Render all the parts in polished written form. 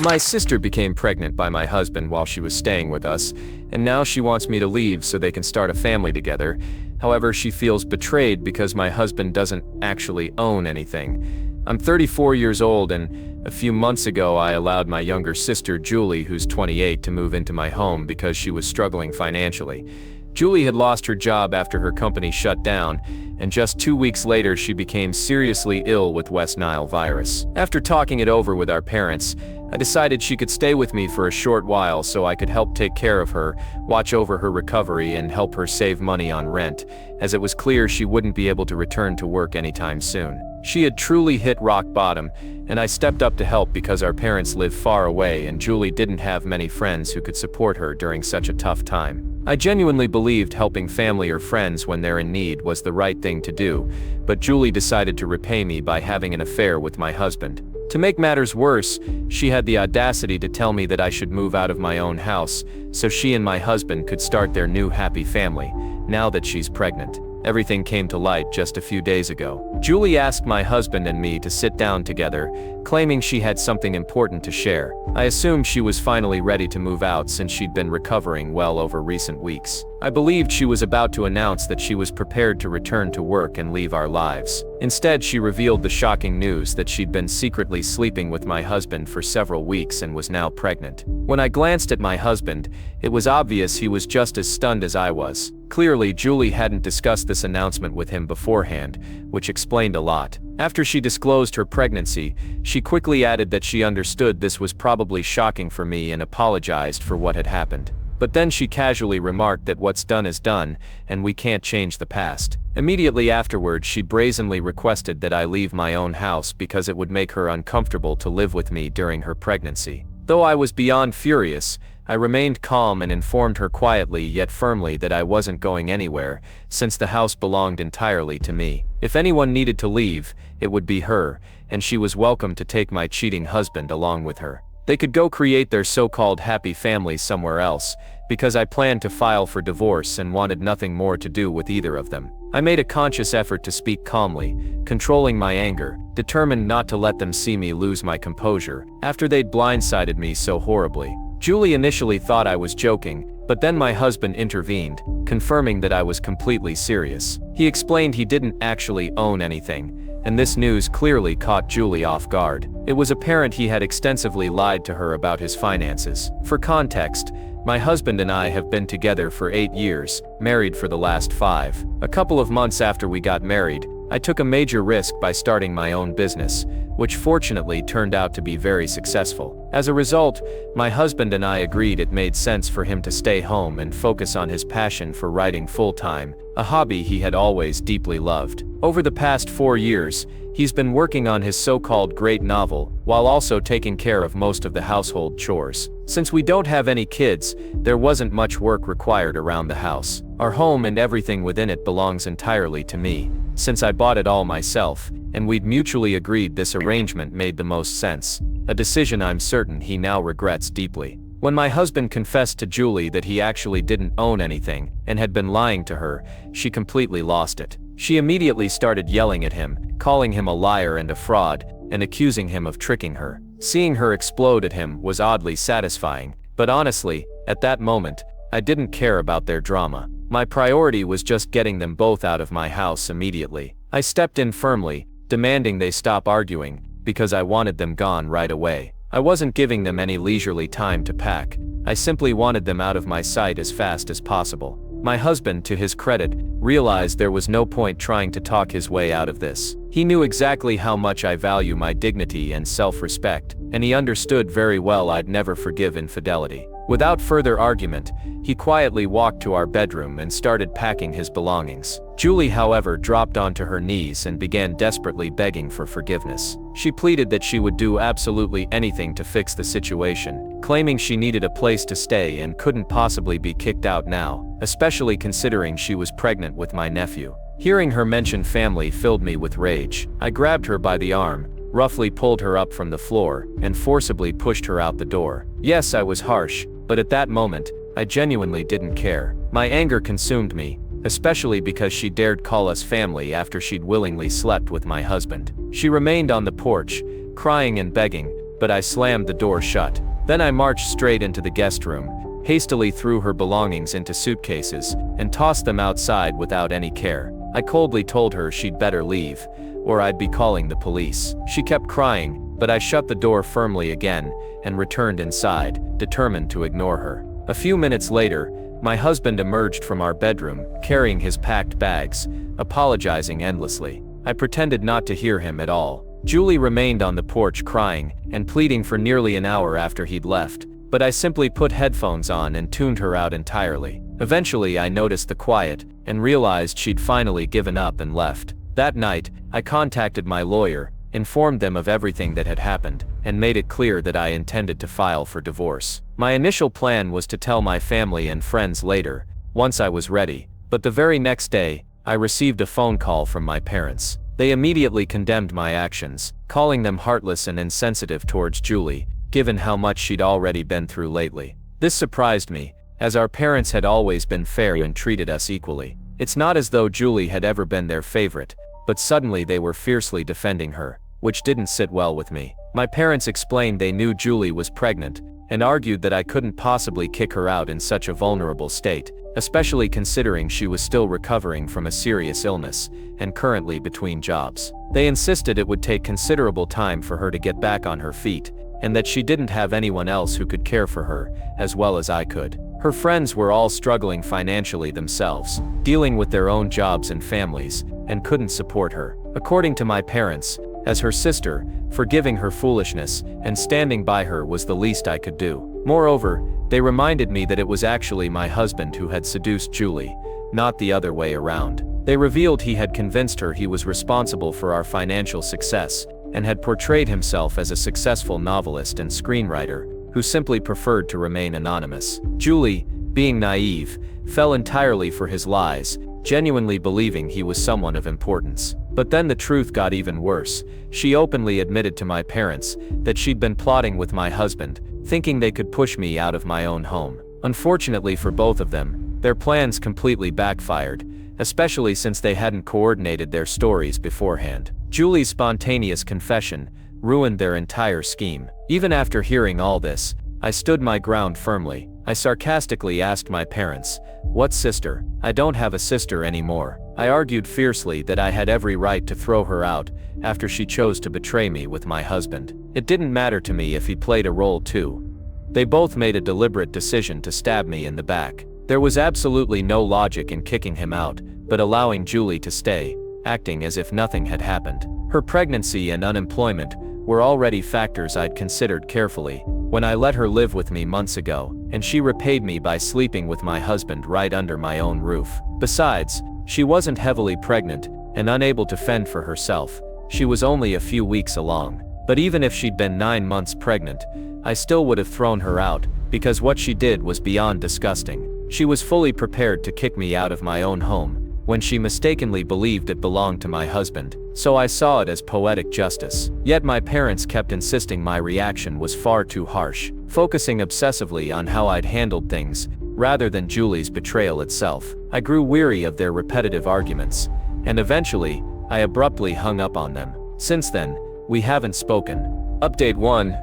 My sister became pregnant by my husband while she was staying with us, and now she wants me to leave so they can start a family together. However, she feels betrayed because my husband doesn't actually own anything. I'm 34 years old, and a few months ago I allowed my younger sister Julie, who's 28, to move into my home because she was struggling financially. Julie had lost her job after her company shut down, and just 2 weeks later she became seriously ill with West Nile virus. After talking it over with our parents, I decided she could stay with me for a short while so I could help take care of her, watch over her recovery, and help her save money on rent, as it was clear she wouldn't be able to return to work anytime soon. She had truly hit rock bottom, and I stepped up to help because our parents live far away and Julie didn't have many friends who could support her during such a tough time. I genuinely believed helping family or friends when they're in need was the right thing to do, but Julie decided to repay me by having an affair with my husband. To make matters worse, she had the audacity to tell me that I should move out of my own house so she and my husband could start their new happy family, now that she's pregnant. Everything came to light just a few days ago. Julie asked my husband and me to sit down together, claiming she had something important to share. I assumed she was finally ready to move out since she'd been recovering well over recent weeks. I believed she was about to announce that she was prepared to return to work and leave our lives. Instead, she revealed the shocking news that she'd been secretly sleeping with my husband for several weeks and was now pregnant. When I glanced at my husband, it was obvious he was just as stunned as I was. Clearly, Julie hadn't discussed this announcement with him beforehand, which explained a lot. After she disclosed her pregnancy, she quickly added that she understood this was probably shocking for me and apologized for what had happened. But then she casually remarked that what's done is done, and we can't change the past. Immediately afterward, she brazenly requested that I leave my own house because it would make her uncomfortable to live with me during her pregnancy. Though I was beyond furious, I remained calm and informed her quietly yet firmly that I wasn't going anywhere, since the house belonged entirely to me. If anyone needed to leave, it would be her, and she was welcome to take my cheating husband along with her. They could go create their so-called happy family somewhere else, because I planned to file for divorce and wanted nothing more to do with either of them. I made a conscious effort to speak calmly, controlling my anger, determined not to let them see me lose my composure, after they'd blindsided me so horribly. Julie initially thought I was joking, but then my husband intervened, confirming that I was completely serious. He explained he didn't actually own anything, and this news clearly caught Julie off guard. It was apparent he had extensively lied to her about his finances. For context, my husband and I have been together for 8 years, married for the last 5. A couple of months after we got married, I took a major risk by starting my own business, which fortunately turned out to be very successful. As a result, my husband and I agreed it made sense for him to stay home and focus on his passion for writing full-time, a hobby he had always deeply loved. Over the past 4 years, he's been working on his so-called great novel, while also taking care of most of the household chores. Since we don't have any kids, there wasn't much work required around the house. Our home and everything within it belongs entirely to me, since I bought it all myself, and we'd mutually agreed this arrangement made the most sense, a decision I'm certain he now regrets deeply. When my husband confessed to Julie that he actually didn't own anything and had been lying to her, she completely lost it. She immediately started yelling at him, calling him a liar and a fraud, and accusing him of tricking her. Seeing her explode at him was oddly satisfying, but honestly, at that moment, I didn't care about their drama. My priority was just getting them both out of my house immediately. I stepped in firmly, demanding they stop arguing, because I wanted them gone right away. I wasn't giving them any leisurely time to pack. I simply wanted them out of my sight as fast as possible. My husband, to his credit, realized there was no point trying to talk his way out of this. He knew exactly how much I value my dignity and self-respect, and he understood very well I'd never forgive infidelity. Without further argument, he quietly walked to our bedroom and started packing his belongings. Julie, however, dropped onto her knees and began desperately begging for forgiveness. She pleaded that she would do absolutely anything to fix the situation, claiming she needed a place to stay and couldn't possibly be kicked out now, especially considering she was pregnant with my nephew. Hearing her mention family filled me with rage. I grabbed her by the arm, roughly pulled her up from the floor, and forcibly pushed her out the door. Yes, I was harsh, but at that moment, I genuinely didn't care. My anger consumed me, especially because she dared call us family after she'd willingly slept with my husband. She remained on the porch, crying and begging, but but I slammed the door shut. Then I marched straight into the guest room, hastily threw her belongings into suitcases, and tossed them outside without any care. I coldly told her she'd better leave, or I'd be calling the police. She kept crying, but I shut the door firmly again, and returned inside, determined to ignore her. A few minutes later, my husband emerged from our bedroom, carrying his packed bags, apologizing endlessly. I pretended not to hear him at all. Julie remained on the porch crying and pleading for nearly an hour after he'd left, but I simply put headphones on and tuned her out entirely. Eventually, I noticed the quiet and realized she'd finally given up and left. That night, I contacted my lawyer, informed them of everything that had happened, and made it clear that I intended to file for divorce. My initial plan was to tell my family and friends later, once I was ready, but the very next day, I received a phone call from my parents. They immediately condemned my actions, calling them heartless and insensitive towards Julie, given how much she'd already been through lately. This surprised me, as our parents had always been fair and treated us equally. It's not as though Julie had ever been their favorite, but suddenly they were fiercely defending her, which didn't sit well with me. My parents explained they knew Julie was pregnant, and argued that I couldn't possibly kick her out in such a vulnerable state, especially considering she was still recovering from a serious illness, and currently between jobs. They insisted it would take considerable time for her to get back on her feet, and that she didn't have anyone else who could care for her, as well as I could. Her friends were all struggling financially themselves, dealing with their own jobs and families, and couldn't support her. According to my parents, as her sister, forgiving her foolishness and standing by her was the least I could do. Moreover, they reminded me that it was actually my husband who had seduced Julie, not the other way around. They revealed he had convinced her he was responsible for our financial success, and had portrayed himself as a successful novelist and screenwriter, who simply preferred to remain anonymous. Julie, being naive, fell entirely for his lies, genuinely believing he was someone of importance. But then the truth got even worse. She openly admitted to my parents that she'd been plotting with my husband, thinking they could push me out of my own home. Unfortunately for both of them, their plans completely backfired, especially since they hadn't coordinated their stories beforehand. Julie's spontaneous confession ruined their entire scheme. Even after hearing all this, I stood my ground firmly. I sarcastically asked my parents, "What sister? I don't have a sister anymore." I argued fiercely that I had every right to throw her out after she chose to betray me with my husband. It didn't matter to me if he played a role too. They both made a deliberate decision to stab me in the back. There was absolutely no logic in kicking him out, but allowing Julie to stay, acting as if nothing had happened. Her pregnancy and unemployment were already factors I'd considered carefully when I let her live with me months ago, and she repaid me by sleeping with my husband right under my own roof. Besides, she wasn't heavily pregnant and unable to fend for herself. She was only a few weeks along. But even if she'd been 9 months pregnant, I still would have thrown her out, because what she did was beyond disgusting. She was fully prepared to kick me out of my own home, when she mistakenly believed it belonged to my husband, so I saw it as poetic justice. Yet my parents kept insisting my reaction was far too harsh, focusing obsessively on how I'd handled things, rather than Julie's betrayal itself. I grew weary of their repetitive arguments, and eventually, I abruptly hung up on them. Since then, we haven't spoken. Update 1.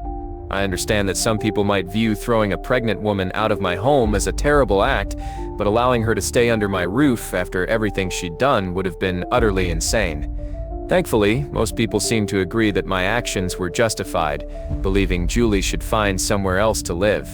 I understand that some people might view throwing a pregnant woman out of my home as a terrible act, but allowing her to stay under my roof after everything she'd done would have been utterly insane. Thankfully, most people seem to agree that my actions were justified, believing Julie should find somewhere else to live.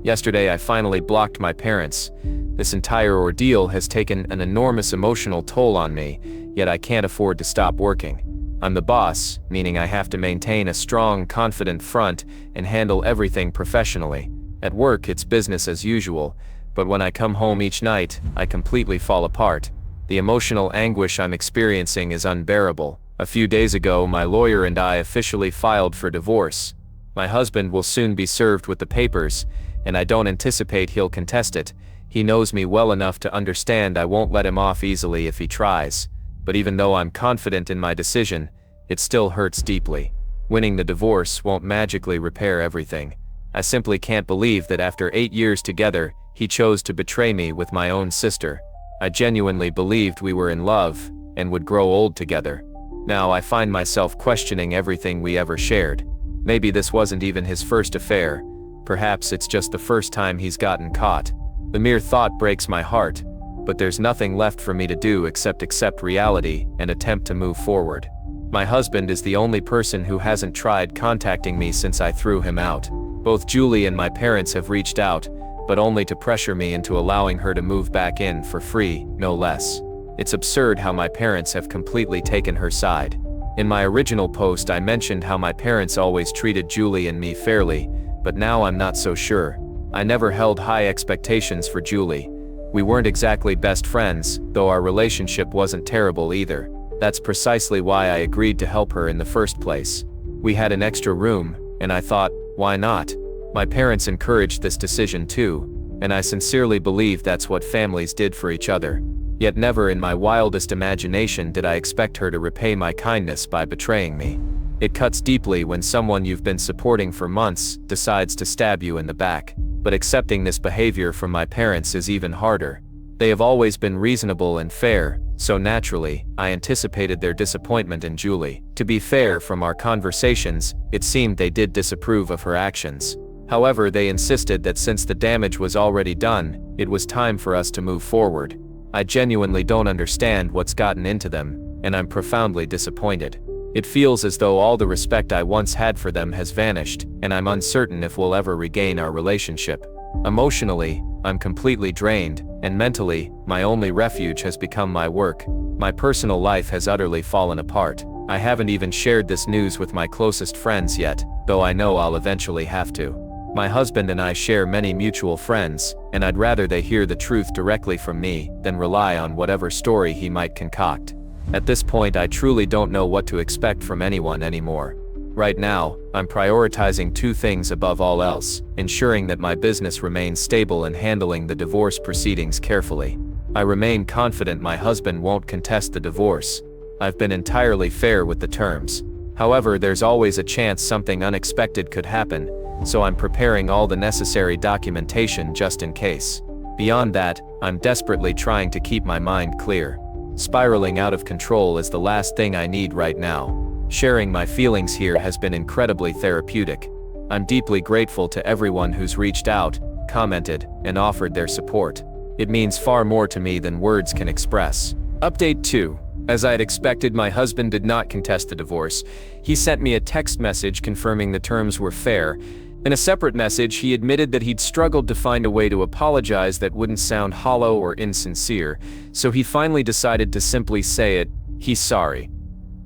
Yesterday, I finally blocked my parents. This entire ordeal has taken an enormous emotional toll on me, yet I can't afford to stop working. I'm the boss, meaning I have to maintain a strong, confident front and handle everything professionally. At work, it's business as usual, but when I come home each night, I completely fall apart. The emotional anguish I'm experiencing is unbearable. A few days ago, my lawyer and I officially filed for divorce. My husband will soon be served with the papers, and I don't anticipate he'll contest it. He knows me well enough to understand I won't let him off easily if he tries. But even though I'm confident in my decision, it still hurts deeply. Winning the divorce won't magically repair everything. I simply can't believe that after 8 years together, he chose to betray me with my own sister. I genuinely believed we were in love and would grow old together. Now I find myself questioning everything we ever shared. Maybe this wasn't even his first affair. Perhaps it's just the first time he's gotten caught. The mere thought breaks my heart, but there's nothing left for me to do except accept reality and attempt to move forward. My husband is the only person who hasn't tried contacting me since I threw him out. Both Julie and my parents have reached out, but only to pressure me into allowing her to move back in for free, no less. It's absurd how my parents have completely taken her side. In my original post I mentioned how my parents always treated Julie and me fairly, but now I'm not so sure. I never held high expectations for Julie. We weren't exactly best friends, though our relationship wasn't terrible either. That's precisely why I agreed to help her in the first place. We had an extra room, and I thought, why not? My parents encouraged this decision too, and I sincerely believe that's what families did for each other. Yet never in my wildest imagination did I expect her to repay my kindness by betraying me. It cuts deeply when someone you've been supporting for months decides to stab you in the back. But accepting this behavior from my parents is even harder. They have always been reasonable and fair, so naturally, I anticipated their disappointment in Julie. To be fair, from our conversations, it seemed they did disapprove of her actions. However, they insisted that since the damage was already done, it was time for us to move forward. I genuinely don't understand what's gotten into them, and I'm profoundly disappointed. It feels as though all the respect I once had for them has vanished, and I'm uncertain if we'll ever regain our relationship. Emotionally, I'm completely drained, and mentally, my only refuge has become my work. My personal life has utterly fallen apart. I haven't even shared this news with my closest friends yet, though I know I'll eventually have to. My husband and I share many mutual friends, and I'd rather they hear the truth directly from me than rely on whatever story he might concoct. At this point, I truly don't know what to expect from anyone anymore. Right now, I'm prioritizing two things above all else: ensuring that my business remains stable and handling the divorce proceedings carefully. I remain confident my husband won't contest the divorce. I've been entirely fair with the terms. However, there's always a chance something unexpected could happen, so I'm preparing all the necessary documentation just in case. Beyond that, I'm desperately trying to keep my mind clear. Spiraling out of control is the last thing I need right now. Sharing my feelings here has been incredibly therapeutic. I'm deeply grateful to everyone who's reached out, commented, and offered their support. It means far more to me than words can express. Update 2. As I had expected, my husband did not contest the divorce. He sent me a text message confirming the terms were fair. In a separate message, he admitted that he'd struggled to find a way to apologize that wouldn't sound hollow or insincere, so he finally decided to simply say it: he's sorry.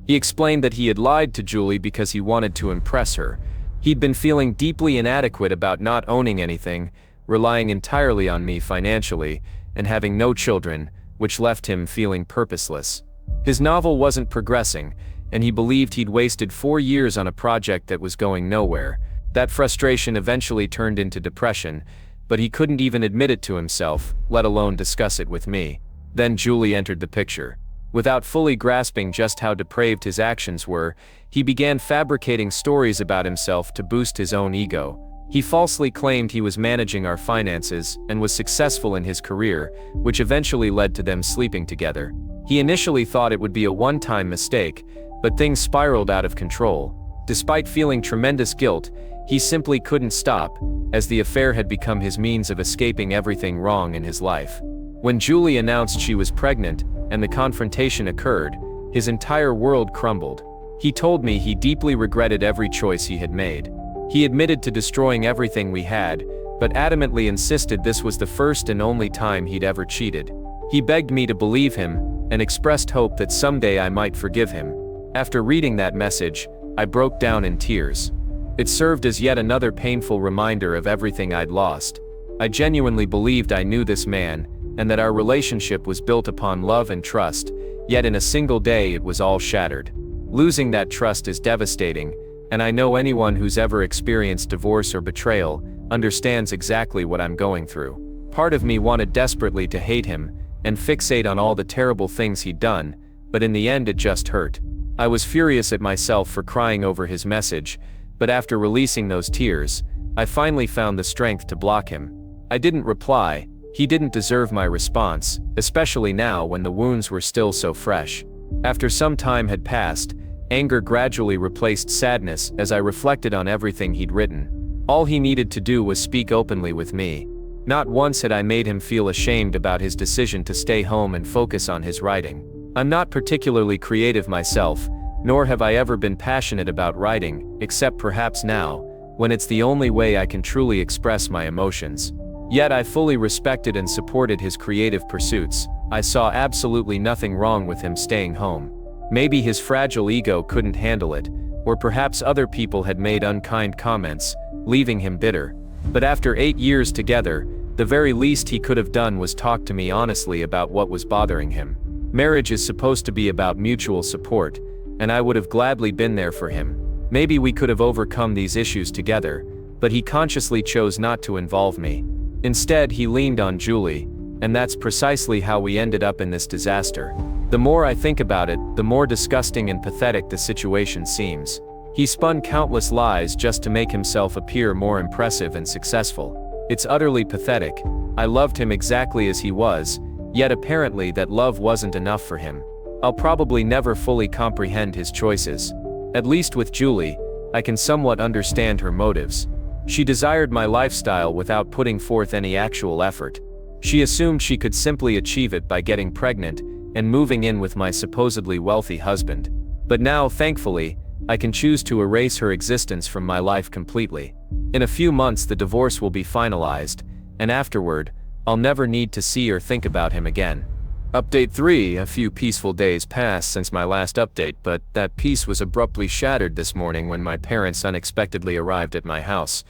He explained that he had lied to Julie because he wanted to impress her. He'd been feeling deeply inadequate about not owning anything, relying entirely on me financially, and having no children, which left him feeling purposeless. His novel wasn't progressing, and he believed he'd wasted 4 years on a project that was going nowhere. That frustration eventually turned into depression, but he couldn't even admit it to himself, let alone discuss it with me. Then Julie entered the picture. Without fully grasping just how depraved his actions were, he began fabricating stories about himself to boost his own ego. He falsely claimed he was managing our finances and was successful in his career, which eventually led to them sleeping together. He initially thought it would be a one-time mistake, but things spiraled out of control. Despite feeling tremendous guilt, he simply couldn't stop, as the affair had become his means of escaping everything wrong in his life. When Julie announced she was pregnant, and the confrontation occurred, his entire world crumbled. He told me he deeply regretted every choice he had made. He admitted to destroying everything we had, but adamantly insisted this was the first and only time he'd ever cheated. He begged me to believe him, and expressed hope that someday I might forgive him. After reading that message, I broke down in tears. It served as yet another painful reminder of everything I'd lost. I genuinely believed I knew this man, and that our relationship was built upon love and trust, yet in a single day it was all shattered. Losing that trust is devastating, and I know anyone who's ever experienced divorce or betrayal understands exactly what I'm going through. Part of me wanted desperately to hate him, and fixate on all the terrible things he'd done, but in the end it just hurt. I was furious at myself for crying over his message, but after releasing those tears, I finally found the strength to block him. I didn't reply. He didn't deserve my response, especially now when the wounds were still so fresh. After some time had passed, Anger gradually replaced sadness as I reflected on everything he'd written. All he needed to do was speak openly with me. Not once had I made him feel ashamed about his decision to stay home and focus on his writing. I'm not particularly creative myself, nor have I ever been passionate about writing, except perhaps now, when it's the only way I can truly express my emotions. Yet I fully respected and supported his creative pursuits. I saw absolutely nothing wrong with him staying home. Maybe his fragile ego couldn't handle it, or perhaps other people had made unkind comments, leaving him bitter. But after 8 years together, the very least he could have done was talk to me honestly about what was bothering him. Marriage is supposed to be about mutual support, and I would have gladly been there for him. Maybe we could have overcome these issues together, but he consciously chose not to involve me. Instead, he leaned on Julie, and that's precisely how we ended up in this disaster. The more I think about it, the more disgusting and pathetic the situation seems. He spun countless lies just to make himself appear more impressive and successful. It's utterly pathetic. I loved him exactly as he was, yet apparently that love wasn't enough for him. I'll probably never fully comprehend his choices. At least with Julie, I can somewhat understand her motives. She desired my lifestyle without putting forth any actual effort. She assumed she could simply achieve it by getting pregnant and moving in with my supposedly wealthy husband. But now, thankfully, I can choose to erase her existence from my life completely. In a few months the divorce will be finalized, and afterward, I'll never need to see or think about him again. Update 3. A few peaceful days passed since my last update, but that peace was abruptly shattered this morning when my parents unexpectedly arrived at my house.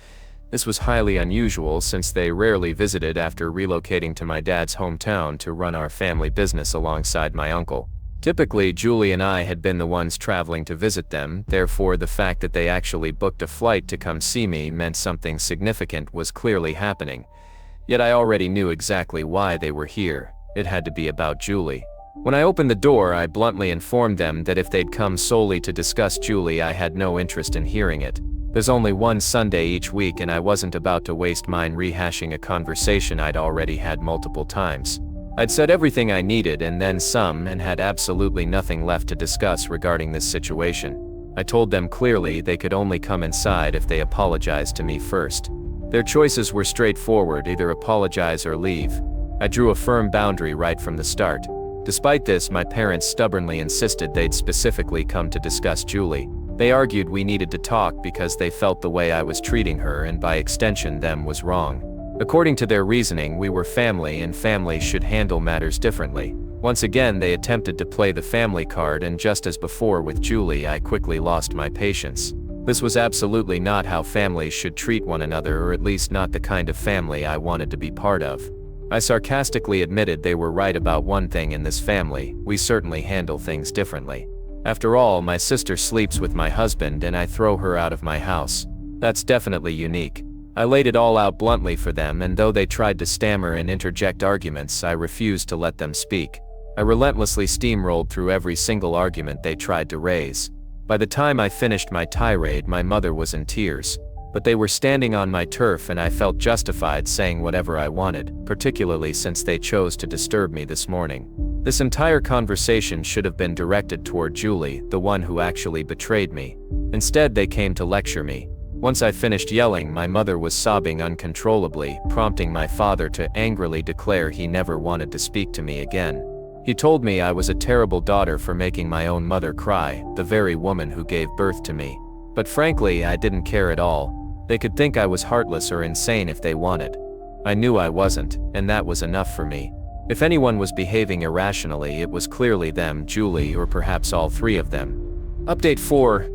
This was highly unusual since they rarely visited after relocating to my dad's hometown to run our family business alongside my uncle. Typically, Julie and I had been the ones traveling to visit them, therefore the fact that they actually booked a flight to come see me meant something significant was clearly happening. Yet I already knew exactly why they were here. It had to be about Julie. When I opened the door, I bluntly informed them that if they'd come solely to discuss Julie, I had no interest in hearing it. There's only one Sunday each week and I wasn't about to waste mine rehashing a conversation I'd already had multiple times. I'd said everything I needed and then some and had absolutely nothing left to discuss regarding this situation. I told them clearly they could only come inside if they apologized to me first. Their choices were straightforward, either apologize or leave. I drew a firm boundary right from the start. Despite this, my parents stubbornly insisted they'd specifically come to discuss Julie. They argued we needed to talk because they felt the way I was treating her and by extension them was wrong. According to their reasoning, we were family and families should handle matters differently. Once again, they attempted to play the family card, and just as before with Julie, I quickly lost my patience. This was absolutely not how families should treat one another, or at least not the kind of family I wanted to be part of. I sarcastically admitted they were right about one thing in this family: we certainly handle things differently. After all, my sister sleeps with my husband and I throw her out of my house. That's definitely unique. I laid it all out bluntly for them, and though they tried to stammer and interject arguments, I refused to let them speak. I relentlessly steamrolled through every single argument they tried to raise. By the time I finished my tirade, my mother was in tears. But they were standing on my turf and I felt justified saying whatever I wanted, particularly since they chose to disturb me this morning. This entire conversation should have been directed toward Julie, the one who actually betrayed me. Instead, they came to lecture me. Once I finished yelling, my mother was sobbing uncontrollably, prompting my father to angrily declare he never wanted to speak to me again. He told me I was a terrible daughter for making my own mother cry, the very woman who gave birth to me. But frankly, I didn't care at all. They could think I was heartless or insane if they wanted. I knew I wasn't, and that was enough for me. If anyone was behaving irrationally, it was clearly them, Julie, or perhaps all three of them. Update 4.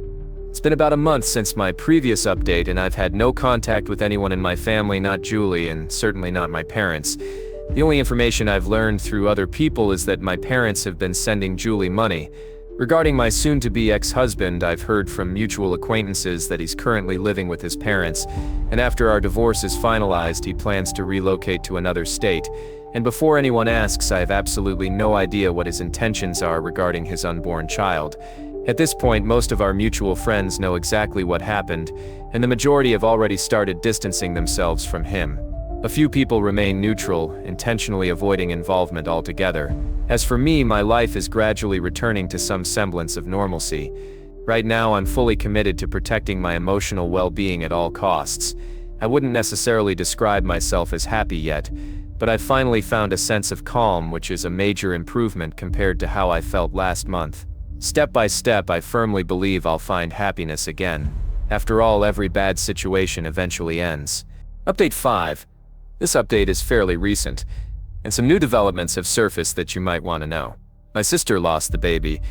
It's been about a month since my previous update and I've had no contact with anyone in my family, not Julie, and certainly not my parents. The only information I've learned through other people is that my parents have been sending Julie money. Regarding my soon-to-be ex-husband, I've heard from mutual acquaintances that he's currently living with his parents, and after our divorce is finalized, he plans to relocate to another state. And before anyone asks, I have absolutely no idea what his intentions are regarding his unborn child. At this point, most of our mutual friends know exactly what happened, and the majority have already started distancing themselves from him. A few people remain neutral, intentionally avoiding involvement altogether. As for me, my life is gradually returning to some semblance of normalcy. Right now I'm fully committed to protecting my emotional well-being at all costs. I wouldn't necessarily describe myself as happy yet, but I've finally found a sense of calm, which is a major improvement compared to how I felt last month. Step by step, I firmly believe I'll find happiness again. After all, every bad situation eventually ends. Update 5. This update is fairly recent, and some new developments have surfaced that you might want to know. My sister lost the baby,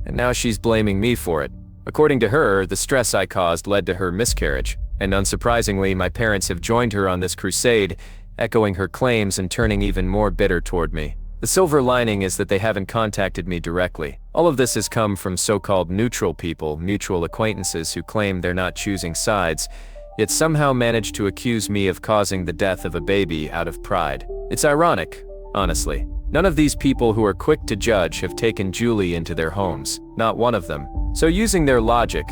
and now she's blaming me for it. According to her, the stress I caused led to her miscarriage, and unsurprisingly, my parents have joined her on this crusade, echoing her claims and turning even more bitter toward me. The silver lining is that they haven't contacted me directly. All of this has come from so-called neutral people, mutual acquaintances who claim they're not choosing sides, yet somehow manage to accuse me of causing the death of a baby out of pride. It's ironic, honestly. None of these people who are quick to judge have taken Julie into their homes, not one of them. So using their logic,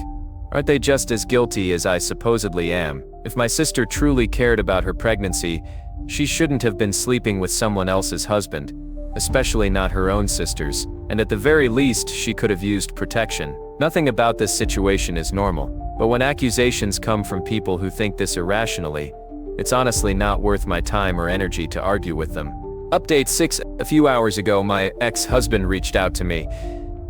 aren't they just as guilty as I supposedly am? If my sister truly cared about her pregnancy, she shouldn't have been sleeping with someone else's husband, especially not her own sister's, and at the very least she could have used protection. Nothing about this situation is normal, but when accusations come from people who think this irrationally, it's honestly not worth my time or energy to argue with them. Update 6. A few hours ago, my ex-husband reached out to me.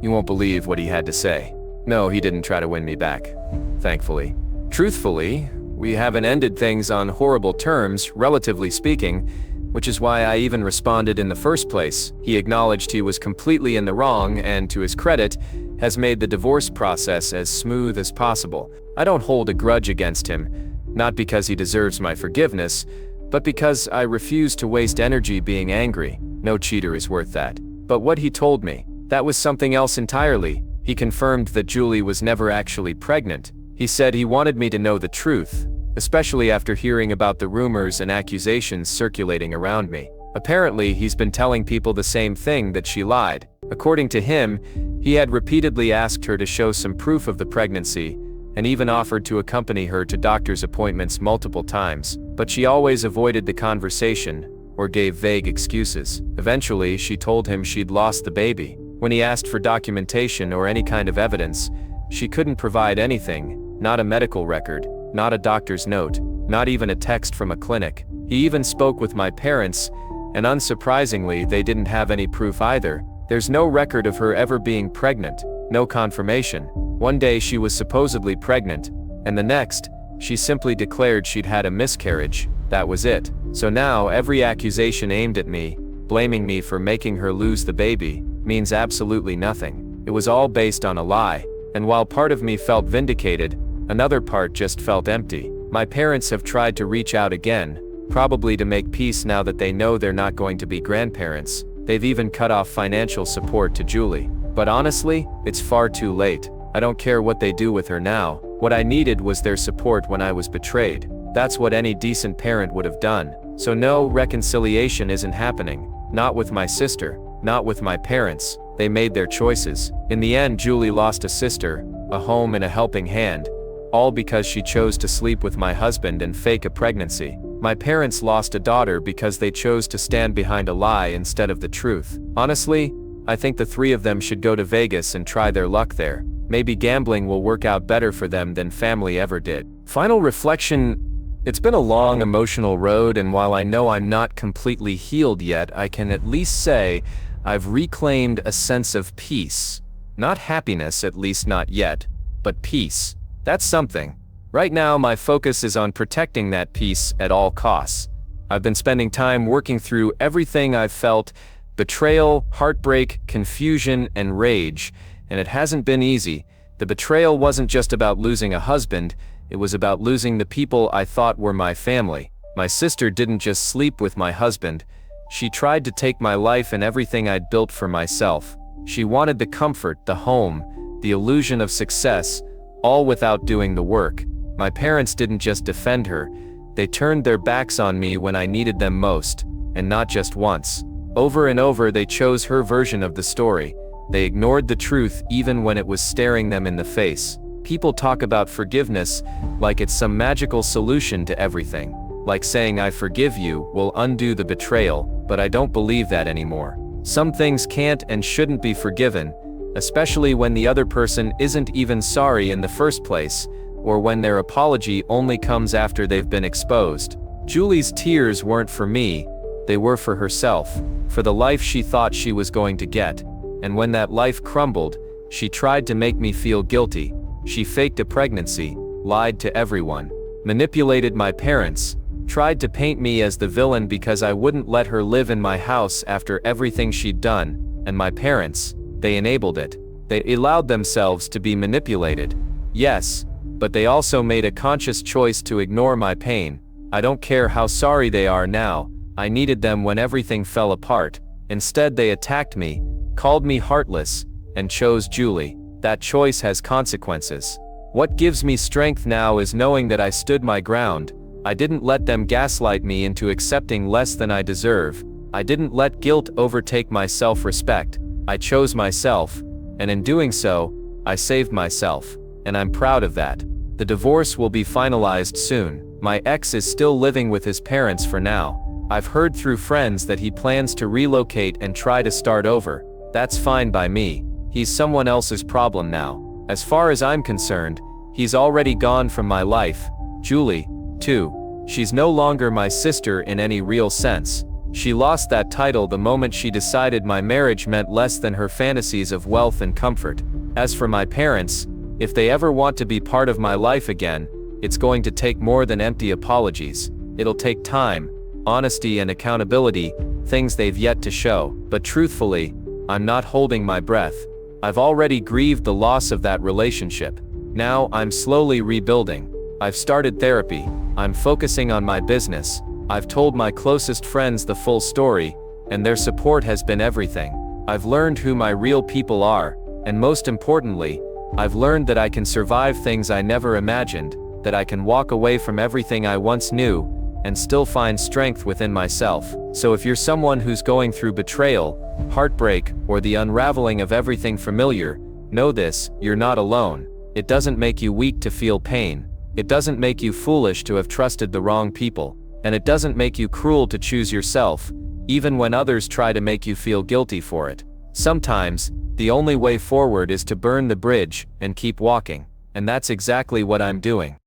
You won't believe what he had to say. No, he didn't try to win me back, thankfully. Truthfully, we haven't ended things on horrible terms, relatively speaking, which is why I even responded in the first place. He acknowledged he was completely in the wrong and, to his credit, has made the divorce process as smooth as possible. I don't hold a grudge against him, not because he deserves my forgiveness, but because I refuse to waste energy being angry. No cheater is worth that. But what he told me, that was something else entirely. He confirmed that Julie was never actually pregnant. He said he wanted me to know the truth, especially after hearing about the rumors and accusations circulating around me. Apparently, he's been telling people the same thing, that she lied. According to him, he had repeatedly asked her to show some proof of the pregnancy, and even offered to accompany her to doctor's appointments multiple times, but she always avoided the conversation or gave vague excuses. Eventually, she told him she'd lost the baby. When he asked for documentation or any kind of evidence, she couldn't provide anything, not a medical record, not a doctor's note, not even a text from a clinic. He even spoke with my parents, and unsurprisingly, they didn't have any proof either. There's no record of her ever being pregnant, no confirmation. One day she was supposedly pregnant, and the next, she simply declared she'd had a miscarriage. That was it. So now every accusation aimed at me, blaming me for making her lose the baby, means absolutely nothing. It was all based on a lie, and while part of me felt vindicated, another part just felt empty. My parents have tried to reach out again, probably to make peace now that they know they're not going to be grandparents. They've even cut off financial support to Julie. But honestly, it's far too late. I don't care what they do with her now. What I needed was their support when I was betrayed. That's what any decent parent would have done. So no, reconciliation isn't happening. Not with my sister, not with my parents. They made their choices. In the end, Julie lost a sister, a home and a helping hand, all because she chose to sleep with my husband and fake a pregnancy. My parents lost a daughter because they chose to stand behind a lie instead of the truth. Honestly, I think the three of them should go to Vegas and try their luck there. Maybe gambling will work out better for them than family ever did. Final reflection: it's been a long emotional road, and while I know I'm not completely healed yet, I can at least say I've reclaimed a sense of peace. Not happiness, at least not yet, but peace. That's something. Right now, my focus is on protecting that peace at all costs. I've been spending time working through everything I've felt: betrayal, heartbreak, confusion, and rage. And it hasn't been easy. The betrayal wasn't just about losing a husband, it was about losing the people I thought were my family. My sister didn't just sleep with my husband, she tried to take my life and everything I'd built for myself. She wanted the comfort, the home, the illusion of success, all without doing the work. My parents didn't just defend her, they turned their backs on me when I needed them most, and not just once. Over and over they chose her version of the story. They ignored the truth even when it was staring them in the face. People talk about forgiveness like it's some magical solution to everything. Like saying "I forgive you" will undo the betrayal, but I don't believe that anymore. Some things can't and shouldn't be forgiven, especially when the other person isn't even sorry in the first place, or when their apology only comes after they've been exposed. Julie's tears weren't for me, they were for herself, for the life she thought she was going to get. And when that life crumbled, she tried to make me feel guilty. She faked a pregnancy, lied to everyone, manipulated my parents, tried to paint me as the villain because I wouldn't let her live in my house after everything she'd done, and my parents, they enabled it. They allowed themselves to be manipulated. Yes, but they also made a conscious choice to ignore my pain. I don't care how sorry they are now, I needed them when everything fell apart. Instead they attacked me, called me heartless, and chose Julie. That choice has consequences. What gives me strength now is knowing that I stood my ground. I didn't let them gaslight me into accepting less than I deserve. I didn't let guilt overtake my self-respect. I chose myself, and in doing so, I saved myself, and I'm proud of that. The divorce will be finalized soon. My ex is still living with his parents for now. I've heard through friends that he plans to relocate and try to start over. That's fine by me. He's someone else's problem now. As far as I'm concerned, he's already gone from my life. Julie, too. She's no longer my sister in any real sense. She lost that title the moment she decided my marriage meant less than her fantasies of wealth and comfort. As for my parents, if they ever want to be part of my life again, it's going to take more than empty apologies. It'll take time, honesty and accountability, things they've yet to show. But truthfully, I'm not holding my breath. I've already grieved the loss of that relationship. Now I'm slowly rebuilding. I've started therapy. I'm focusing on my business. I've told my closest friends the full story, and their support has been everything. I've learned who my real people are, and most importantly, I've learned that I can survive things I never imagined, that I can walk away from everything I once knew, and still find strength within myself. So if you're someone who's going through betrayal, heartbreak, or the unraveling of everything familiar, know this, you're not alone. It doesn't make you weak to feel pain. It doesn't make you foolish to have trusted the wrong people. And it doesn't make you cruel to choose yourself, even when others try to make you feel guilty for it. Sometimes, the only way forward is to burn the bridge and keep walking. And that's exactly what I'm doing.